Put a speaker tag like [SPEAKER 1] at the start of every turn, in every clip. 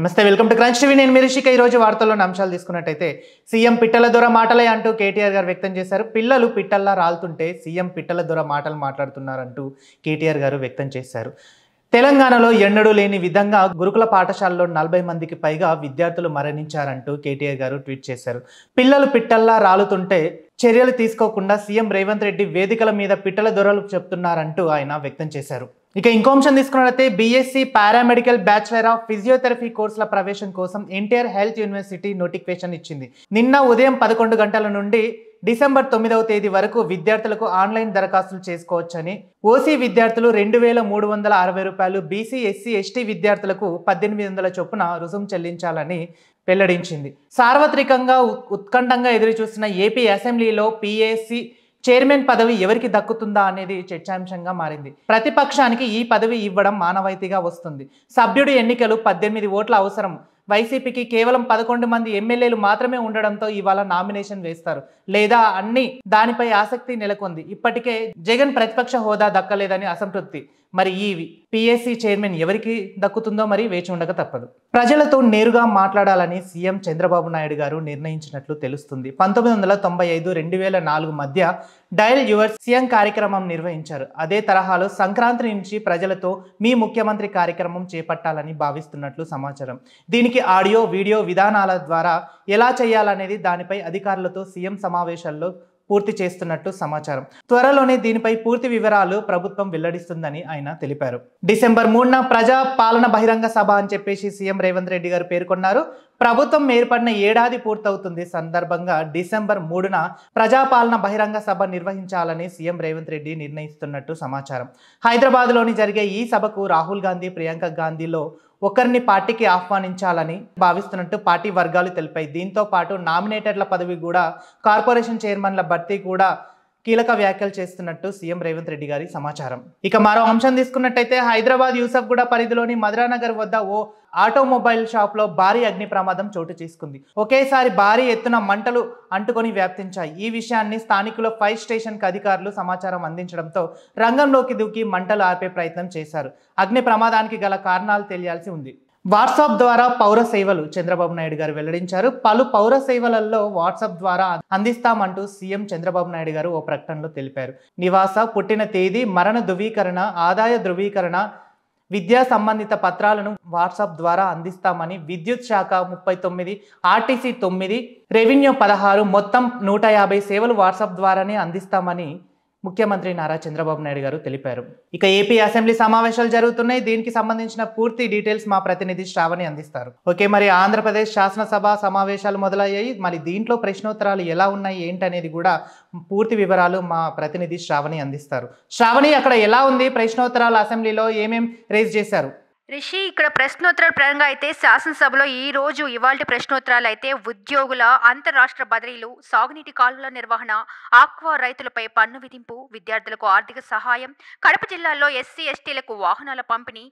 [SPEAKER 1] నమస్తే, welcome to crunch TV. నేను మీ రిషిక. ఈ రోజు వార్తల్లోని అంశాలు తీసుకున్నట్టయితే సీఎం పిట్టల దొర మాటలే అంటూ కేటీఆర్ గారు వ్యక్తం చేశారు. పిల్లలు పిట్టల్లా రాలుతుంటే సీఎం పిట్టల దొర మాటలు మాట్లాడుతున్నారంటూ కేటీఆర్ గారు వ్యక్తం చేశారు. తెలంగాణలో ఎన్నడూ లేని విధంగా గురుకుల పాఠశాలలో 40 మందికి పైగా విద్యార్థులు మరణించారంటూ కేటీఆర్ గారు ట్వీట్ చేశారు. పిల్లలు పిట్టల్లా రాలుతుంటే చర్యలు తీసుకోకుండా సీఎం రేవంత్ రెడ్డి వేదికల మీద పిట్టల దొరలు చెప్తున్నారంటూ ఆయన వ్యక్తం చేశారు. ఇక ఇంకో అంశం తీసుకున్నట్లయితే BSc paramedical bachelor of physiotherapy కోర్సుల ప్రవేశం కోసం ఎన్టీఆర్ హెల్త్ యూనివర్సిటీ నోటిఫికేషన్ ఇచ్చింది. నిన్న ఉదయం 11 గంటల నుండి డిసెంబర్ 9వ తేదీ వరకు విద్యార్థులకు ఆన్లైన్ దరఖాస్తులు చేసుకోవచ్చని, ఓసీ విద్యార్థులు 2360 రూపాయలు, బీసీ ఎస్సీ ఎస్టీ విద్యార్థులకు 1800 చొప్పున రుసుము చెల్లించాలని వెల్లడించింది. సార్వత్రికంగా ఉత్కంఠంగా ఎదురుచూస్తున్న ఏపీ అసెంబ్లీలో పీఏసీ చైర్మన్ పదవి ఎవరికి దక్కుతుందా అనేది చర్చాంశంగా మారింది. ప్రతిపక్షానికి ఈ పదవి ఇవ్వడం మానవాయితీగా వస్తుంది. సభ్యుడి ఎన్నికలు 18 ఓట్ల అవసరం. వైసీపీకి కేవలం 11 మంది ఎమ్మెల్యేలు మాత్రమే ఉండడంతో ఇవాళ నామినేషన్ వేస్తారు లేదా అన్ని దానిపై ఆసక్తి నెలకొంది. ఇప్పటికే జగన్ ప్రతిపక్ష హోదా దక్కలేదని అసంతృప్తి. మరి ఈ పీఎస్సీ చైర్మన్ ఎవరికి దక్కుతుందో మరి వేచి ఉండక తప్పదు. ప్రజలతో నేరుగా మాట్లాడాలని సీఎం చంద్రబాబు నాయుడు గారు నిర్ణయించినట్లు తెలుస్తుంది. 1995-2004 మధ్య డయల్ యువర్ సీఎం కార్యక్రమం నిర్వహించారు. అదే తరహాలో సంక్రాంతి నుంచి ప్రజలతో మీ ముఖ్యమంత్రి కార్యక్రమం చేపట్టాలని భావిస్తున్నట్లు సమాచారం. దీనికి ఆడియో వీడియో విధానాల ద్వారా ఎలా చేయాలనేది దానిపై అధికారులతో సీఎం సమావేశాల్లో పూర్తి చేస్తున్నట్టు సమాచారం. త్వరలోనే దీనిపై పూర్తి వివరాలు ప్రభుత్వం వెల్లడిస్తుందని ఆయన తెలిపారు. డిసెంబర్ 3న ప్రజా పాలన బహిరంగ సభ అని చెప్పేసి సీఎం రేవంత్ రెడ్డి గారు పేర్కొన్నారు. ప్రభుత్వం ఏర్పడిన ఏడాది పూర్తవుతుంది సందర్భంగా డిసెంబర్ 3న ప్రజాపాలన బహిరంగ సభ నిర్వహించాలని సీఎం రేవంత్ రెడ్డి నిర్ణయిస్తున్నట్టు సమాచారం. హైదరాబాద్లోని జరిగే ఈ సభకు రాహుల్ గాంధీ, ప్రియాంక గాంధీలో ఒకరిని పార్టీకి ఆహ్వానించాలని భావిస్తున్నట్టు పార్టీ వర్గాలు తెలిపాయి. దీంతో పాటు నామినేటెడ్ల పదవి కూడా, కార్పొరేషన్ చైర్మన్ల భర్తీ కూడా కీలక వ్యాఖ్యలు చేస్తున్నట్టు సీఎం రేవంత్ రెడ్డి గారి సమాచారం. ఇక మరో అంశం తీసుకున్నట్టయితే హైదరాబాద్ యూసఫ్గూడ పరిధిలోని మధురానగర్ వద్ద ఓ ఆటోమొబైల్ షాప్లో భారీ అగ్ని ప్రమాదం చోటు చేసుకుంది. ఒకేసారి భారీ ఎత్తున మంటలు అంటుకొని వ్యాప్తించాయి. ఈ విషయాన్ని స్థానికులు ఫైర్ స్టేషన్కి అధికారులు సమాచారం అందించడంతో రంగంలోకి దూకి మంటలు ఆర్పే ప్రయత్నం చేశారు. అగ్ని ప్రమాదానికి గల కారణాలు తెలియాల్సి ఉంది. వాట్సాప్ ద్వారా పౌర సేవలు చంద్రబాబు నాయుడు గారు వెల్లడించారు. పలు పౌర సేవలలో వాట్సాప్ ద్వారా అందిస్తామంటూ సీఎం చంద్రబాబు నాయుడు గారు ఓ ప్రకటనలో తెలిపారు. నివాస, పుట్టిన తేదీ, మరణ ధృవీకరణ, ఆదాయ ధృవీకరణ, విద్యా సంబంధిత పత్రాలను వాట్సాప్ ద్వారా అందిస్తామని, విద్యుత్ శాఖ 39, ఆర్టీసీ 9, రెవెన్యూ 16, మొత్తం 150 సేవలు వాట్సాప్ ద్వారానే అందిస్తామని ముఖ్యమంత్రి నారా చంద్రబాబు నాయుడు గారు తెలిపారు. ఇక ఏపీ అసెంబ్లీ సమావేశాలు జరుగుతున్నాయి. దీనికి సంబంధించిన పూర్తి డీటెయిల్స్ మా ప్రతినిధి శ్రావణి అందిస్తారు. ఓకే, మరి ఆంధ్రప్రదేశ్ శాసనసభ సమావేశాలు మొదలయ్యాయి. మరి దీంట్లో ప్రశ్నోత్తరాలు ఎలా ఉన్నాయి ఏంటనేది కూడా పూర్తి వివరాలు మా ప్రతినిధి శ్రావణి అందిస్తారు. శ్రావణి, అక్కడ ఎలా ఉంది ప్రశ్నోత్తరాలు? అసెంబ్లీలో ఏమేం రేజ్ చేశారు?
[SPEAKER 2] రిషి, ఇక్కడ ప్రశ్నోత్తరాల పరంగా అయితే శాసనసభలో ఇవాల్టి ప్రశ్నోత్తరాలు అయితే ఉద్యోగుల అంతరాష్ట్ర బదిలీలు, సాగునీటి కాలువల నిర్వహణ, ఆక్వా రైతులపై పన్ను విధింపు, విద్యార్థులకు ఆర్థిక సహాయం, కడప జిల్లాలో ఎస్సీ ఎస్టీలకు వాహనాల పంపిణీ,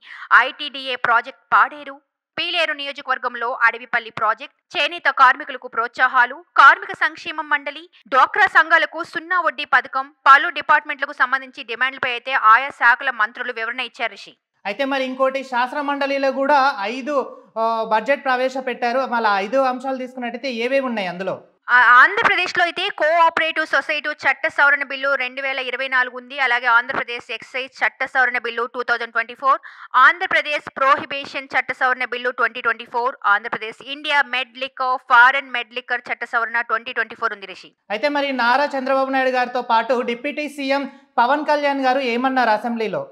[SPEAKER 2] ఐటీడీఏ ప్రాజెక్ట్ పాడేరు, పీలేరు నియోజకవర్గంలో అడవిపల్లి ప్రాజెక్ట్, చేనేత కార్మికులకు ప్రోత్సాహాలు, కార్మిక సంక్షేమం మండలి, డ్వాక్రా సంఘాలకు 0 వడ్డీ పథకం, పలు డిపార్ట్మెంట్లకు సంబంధించి డిమాండ్లపై అయితే ఆయా శాఖల మంత్రులు వివరణ ఇచ్చారు. రిషి,
[SPEAKER 1] అయితే మరి ఇంకోటి, శాసన మండలిలో కూడా 5 బడ్జెట్ ప్రవేశపెట్టారు. మళ్ళీ 5 అంశాలు తీసుకున్నట్టయితే ఏవేవి ఉన్నాయి అందులో?
[SPEAKER 2] ఆంధ్రప్రదేశ్లో అయితే కోఆపరేటివ్ సొసైటీ చట్ట సవరణ బిల్లు 2024 ఉంది. అలాగే ఆంధ్రప్రదేశ్ ఎక్సైజ్ చట్ట సవరణ బిల్లు 2024, ఆంధ్రప్రదేశ్ ప్రొహిబిషన్ చట్ట సవరణ బిల్లు 2024, ఆంధ్రప్రదేశ్ ఇండియా మెడ్ లిక్కర్, ఫారెన్ మెడ్ లిక్కర్ చట్ట సవరణ 2024 ఉంది. రిషి,
[SPEAKER 1] అయితే మరి నారా చంద్రబాబు నాయుడు గారితో పాటు డిప్యూటీ సీఎం పవన్ కళ్యాణ్ గారు ఏమన్నారు అసెంబ్లీలో?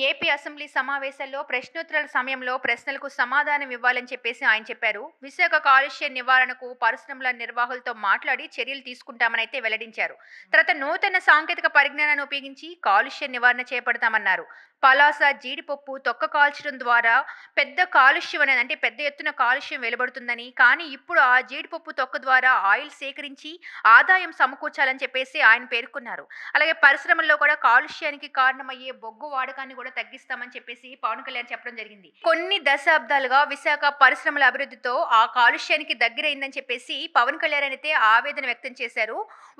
[SPEAKER 2] ఏపీ అసెంబ్లీ సమావేశాల్లో ప్రశ్నోత్తరాల సమయంలో ప్రశ్నలకు సమాధానం ఇవ్వాలని చెప్పేసి ఆయన చెప్పారు. విశాఖ కాలుష్య నివారణకు పరిశ్రమల నిర్వాహకులతో మాట్లాడి చర్యలు తీసుకుంటామని అయితే వెల్లడించారు. తర్వాత నూతన సాంకేతిక పరిజ్ఞానాన్ని ఉపయోగించి కాలుష్య నివారణ చేపడతామన్నారు. పలాస జీడిపప్పు తొక్క కాల్చడం ద్వారా పెద్ద కాలుష్యం అనేది, అంటే పెద్ద ఎత్తున కాలుష్యం వెలువడుతుందని, కానీ ఇప్పుడు ఆ జీడిపప్పు తొక్క ద్వారా ఆయిల్ సేకరించి ఆదాయం సమకూర్చాలని చెప్పేసి ఆయన పేర్కొన్నారు. అలాగే పరిశ్రమల్లో కూడా కాలుష్యానికి కారణమయ్యే బొగ్గు వాడకాన్ని కూడా తగ్గిస్తామని చెప్పేసి పవన్ కళ్యాణ్ చెప్పడం జరిగింది. కొన్ని దశాబ్దాలుగా విశాఖ పరిశ్రమల అభివృద్ధితో ఆ కాలుష్యానికి దగ్గరైందని చెప్పేసి పవన్ కళ్యాణ్ అయితే ఆవేదన వ్యక్తం చేశారు.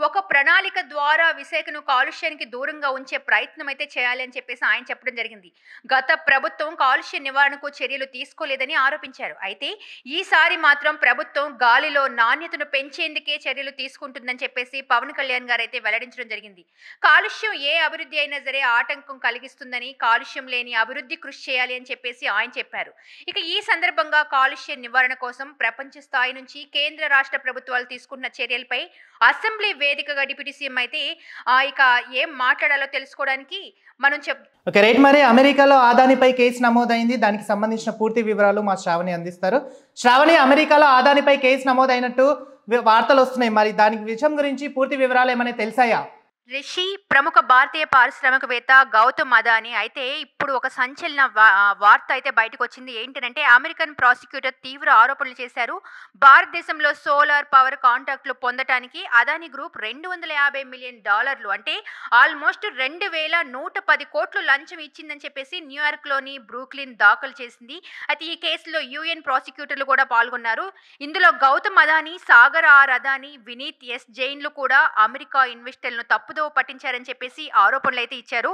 [SPEAKER 2] ఒక ప్రణాళిక ద్వారా విశాఖను కాలుష్యానికి దూరంగా ఉంచే ప్రయత్నం అయితే చేయాలి అని చెప్పేసి ఆయన చెప్పడం చెప్పడం జరిగింది. గత ప్రభుత్వం కాలుష్య నివారణకు చర్యలు తీసుకోలేదని ఆరోపించారు. అయితే ఈసారి మాత్రం ప్రభుత్వం గాలిలో నాణ్యతను పెంచేందుకే చర్యలు తీసుకుంటుందని చెప్పేసి పవన్ కళ్యాణ్ గారు అయితే వెల్లడించడం జరిగింది. కాలుష్యం ఏ అభివృద్ధి అయినా సరే ఆటంకం కలిగిస్తుందని, కాలుష్యం లేని అభివృద్ధి కృషి చేయాలి అని చెప్పేసి ఆయన చెప్పారు. ఇక ఈ సందర్భంగా కాలుష్య నివారణ కోసం ప్రపంచ స్థాయి నుంచి కేంద్ర రాష్ట్ర ప్రభుత్వాలు తీసుకున్న చర్యలపై అసెంబ్లీ వేదికగా డిప్యూటీ సీఎం అయితే ఇక ఏం మాట్లాడాలో తెలుసుకోవడానికి మనం
[SPEAKER 1] ఓకే రైట్. మరి అమెరికాలో అదానిపై కేసు నమోదైంది. దానికి సంబంధించిన పూర్తి వివరాలు మా శ్రావణి అందిస్తారు. శ్రావణి, అమెరికాలో అదానిపై కేసు నమోదైనట్టు వార్తలు వస్తున్నాయి. మరి దానికి విషయం గురించి పూర్తి వివరాలు ఏమైనా తెలిసాయా?
[SPEAKER 2] రిషి, ప్రముఖ భారతీయ పారిశ్రామికవేత్త గౌతమ్ అదానీ అయితే ఇప్పుడు ఒక సంచలన వార్త అయితే బయటకు వచ్చింది. ఏంటంటే అమెరికన్ ప్రాసిక్యూటర్ తీవ్ర ఆరోపణలు చేశారు. భారతదేశంలో సోలార్ పవర్ కాంట్రాక్టులు పొందటానికి అదానీ గ్రూప్ $250 మిలియన్ అంటే ఆల్మోస్ట్ 2110 కోట్లు లంచం ఇచ్చిందని చెప్పేసి న్యూయార్క్లోని బ్రూక్లిన్ దాఖలు చేసింది. అయితే ఈ కేసులో యుఎన్ ప్రాసిక్యూటర్లు కూడా పాల్గొన్నారు. ఇందులో గౌతమ్ అదానీ, సాగర్ ఆర్ అదానీ, వినీత్ ఎస్ జైన్లు కూడా అమెరికా ఇన్వెస్టర్లను తప్పుదో పట్టించారని చెప్పేసి ఆరోపణలు అయితే ఇచ్చారు.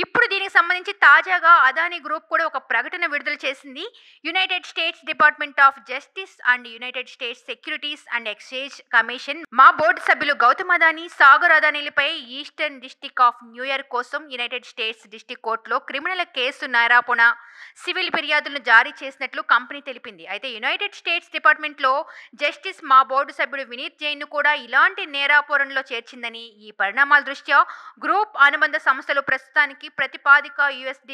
[SPEAKER 2] ఇప్పుడు దీనికి సంబంధించి తాజాగా అదానీ గ్రూప్ కూడా ఒక ప్రకటన విడుదల చేసింది. United States Department of Justice and United States Securities and Exchange Commission మా బోర్డు సభ్యులు గౌతమ్ అదానీ, సాగర్ అదానీలపై ఈస్టర్న్ డిస్ట్రిక్ట్ ఆఫ్ న్యూయార్క్ కోసం యునైటెడ్ స్టేట్స్ డిస్ట్రిక్ట్ కోర్టులో క్రిమినల్ కేసు నేరాపణ, సివిల్ ఫిర్యాదులను జారీ చేసినట్లు కంపెనీ తెలిపింది. అయితే యునైటెడ్ స్టేట్స్ డిపార్ట్మెంట్లో జస్టిస్ మా బోర్డు సభ్యుడు వినీత్ జైన్ కూడా ఇలాంటి నేరాపరణలో చేర్చిందని, ఈ పరిణామాల దృష్ట్యా గ్రూప్ అనుబంధ సంస్థలు ప్రస్తుతానికి ప్రతిపాదిక USD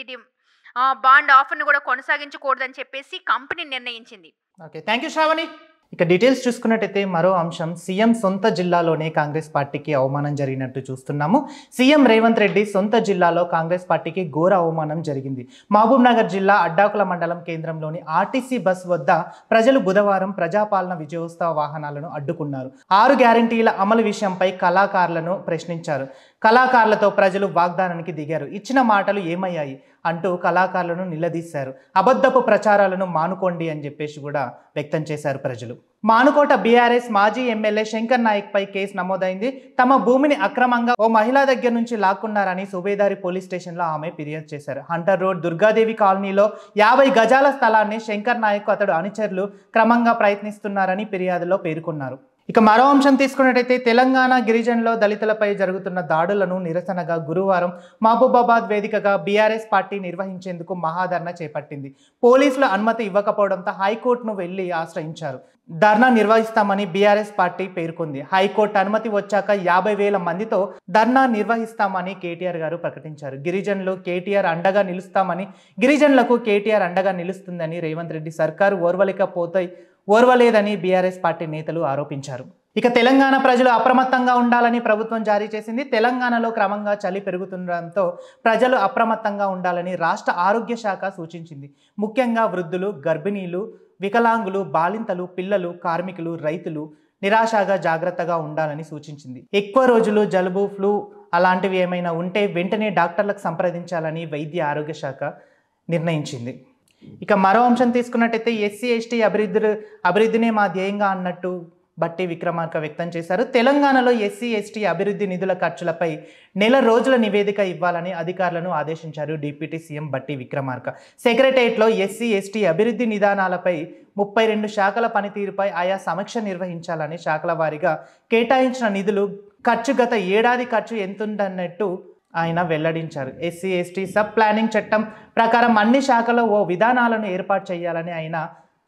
[SPEAKER 2] బాండ్ ఆఫర్ను కూడా కొనసాగించకూడదని చెప్పేసి కంపెనీ నిర్ణయించింది.
[SPEAKER 1] Okay, thank you Sravani. ఇక డీటెయిల్స్ చూసుకున్నట్టయితే మరో అంశం, సీఎం సొంత జిల్లాలోనే కాంగ్రెస్ పార్టీకి అవమానం జరిగినట్టు చూస్తున్నాము. సీఎం రేవంత్ రెడ్డి సొంత జిల్లాలో కాంగ్రెస్ పార్టీకి ఘోర అవమానం జరిగింది. మహబూబ్ నగర్ జిల్లా అడ్డాకుల మండలం కేంద్రంలోని ఆర్టీసీ బస్ వద్ద ప్రజలు బుధవారం ప్రజాపాలన విజయోత్సవ వాహనాలను అడ్డుకున్నారు. 6 గ్యారంటీల అమలు విషయంపై కళాకారులను ప్రశ్నించారు. కళాకారులతో ప్రజలు వాగ్దానానికి దిగారు. ఇచ్చిన మాటలు ఏమయ్యాయి అంటూ కళాకారులను నిలదీశారు. అబద్ధపు ప్రచారాలను మానుకోండి అని చెప్పేసి కూడా వ్యక్తం చేశారు ప్రజలు. మానుకోట బీఆర్ఎస్ మాజీ ఎమ్మెల్యే శంకర్ నాయక్ పై కేసు నమోదైంది. తమ భూమిని అక్రమంగా ఓ మహిళ దగ్గర నుంచి లాక్కున్నారని సుబేదారి పోలీస్ స్టేషన్లో ఆమె ఫిర్యాదు చేశారు. హంటర్ రోడ్ దుర్గాదేవి కాలనీలో 50 గజాల స్థలాన్ని శంకర్ నాయక్ అతడు అనుచరులు క్రమంగా ప్రయత్నిస్తున్నారని ఫిర్యాదులో పేర్కొన్నారు. ఇక మరో అంశం తీసుకున్నట్టయితే తెలంగాణ గిరిజనుల్లో దళితులపై జరుగుతున్న దాడులను నిరసనగా గురువారం మహబూబాబాద్ వేదికగా బీఆర్ఎస్ పార్టీ నిర్వహించేందుకు మహాధర్నా చేపట్టింది. పోలీసులు అనుమతి ఇవ్వకపోవడంతో హైకోర్టును వెళ్లి ఆశ్రయించారు. ధర్నా నిర్వహిస్తామని బీఆర్ఎస్ పార్టీ పేర్కొంది. హైకోర్టు అనుమతి వచ్చాక 50,000 మందితో ధర్నా నిర్వహిస్తామని కేటీఆర్ గారు ప్రకటించారు. గిరిజనులు కేటీఆర్ అండగా నిలుస్తామని, గిరిజనులకు కేటీఆర్ అండగా నిలుస్తుందని రేవంత్ రెడ్డి సర్కారు ఓర్వలేదని బీఆర్ఎస్ పార్టీ నేతలు ఆరోపించారు. ఇక తెలంగాణ ప్రజలు అప్రమత్తంగా ఉండాలని ప్రభుత్వం జారీ చేసింది. తెలంగాణలో క్రమంగా చలి పెరుగుతుండడంతో ప్రజలు అప్రమత్తంగా ఉండాలని రాష్ట్ర ఆరోగ్య శాఖ సూచించింది. ముఖ్యంగా వృద్ధులు, గర్భిణీలు, వికలాంగులు, బాలింతలు, పిల్లలు, కార్మికులు, రైతులు నిరాశగా జాగ్రత్తగా ఉండాలని సూచించింది. ఎక్కువ రోజులు జలుబు, ఫ్లూ అలాంటివి ఏమైనా ఉంటే వెంటనే డాక్టర్లకు సంప్రదించాలని వైద్య ఆరోగ్య శాఖ నిర్ణయించింది. ఇక మరో అంశం తీసుకున్నట్టయితే ఎస్సీ ఎస్టీ అభివృద్ధినే మా ధ్యేయంగా అన్నట్టు బట్టి విక్రమార్క వ్యక్తం చేశారు. తెలంగాణలో ఎస్సీ ఎస్టీ అభివృద్ధి నిధుల ఖర్చులపై నెల రోజుల నివేదిక ఇవ్వాలని అధికారులను ఆదేశించారు డిప్యూటీ సీఎం బట్టి విక్రమార్క. సెక్రటేరియట్లో ఎస్సీ ఎస్టీ అభివృద్ధి నిదానాలపై 32 శాఖల పనితీరుపై ఆయా సమీక్ష నిర్వహించాలని శాఖల వారీగా కేటాయించిన నిధులు గత ఏడాది ఖర్చు ఎంతుందన్నట్టు ఆయన వెల్లడించారు. ఎస్సీ ఎస్టీ సబ్ ప్లానింగ్ చట్టం ప్రకారం అన్ని శాఖల్లో ఓ విధానాలను ఏర్పాటు చేయాలని ఆయన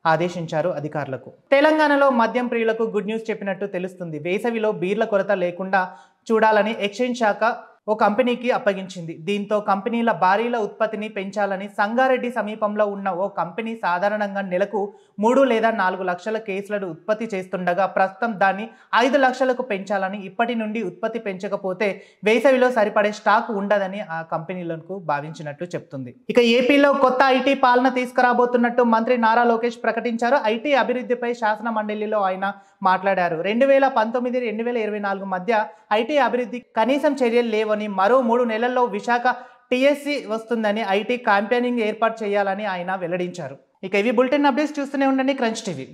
[SPEAKER 1] ఆదేశించారు అధికారులకు. తెలంగాణలో మద్యం ప్రియులకు గుడ్ న్యూస్ చెప్పినట్టు తెలుస్తుంది. వేసవిలో బీర్ల కొరత లేకుండా చూడాలని ఎక్స్చేంజ్ శాఖ ఓ కంపెనీకి అప్పగించింది. దీంతో కంపెనీల భారీల ఉత్పత్తిని పెంచాలని సంగారెడ్డి సమీపంలో ఉన్న ఓ కంపెనీ సాధారణంగా నెలకు 3 లేదా 4 లక్షల కేసులను ఉత్పత్తి చేస్తుండగా ప్రస్తుతం దాన్ని 5 లక్షలకు పెంచాలని, ఇప్పటి నుండి ఉత్పత్తి పెంచకపోతే వేసవిలో సరిపడే స్టాక్ ఉండదని ఆ కంపెనీలకు భావించినట్టు చెప్తుంది. ఇక ఏపీలో కొత్త ఐటీ పాలన తీసుకురాబోతున్నట్టు మంత్రి నారా లోకేష్ ప్రకటించారు. ఐటీ అభివృద్ధిపై శాసన మండలిలో ఆయన మాట్లాడారు. 2019-2024 మధ్య ఐటీ అభివృద్ధి కనీసం చర్యలు లేవని, మరో 3 నెలల్లో విశాఖ టీఎస్సీ వస్తుందని, ఐటీ క్యాంపెయినింగ్ ఏర్పాటు చేయాలని ఆయన వెల్లడించారు. ఇక ఇవి బులెటిన్ అప్డేట్స్ చూస్తూనే ఉండండి క్రంచ్ టీవీ.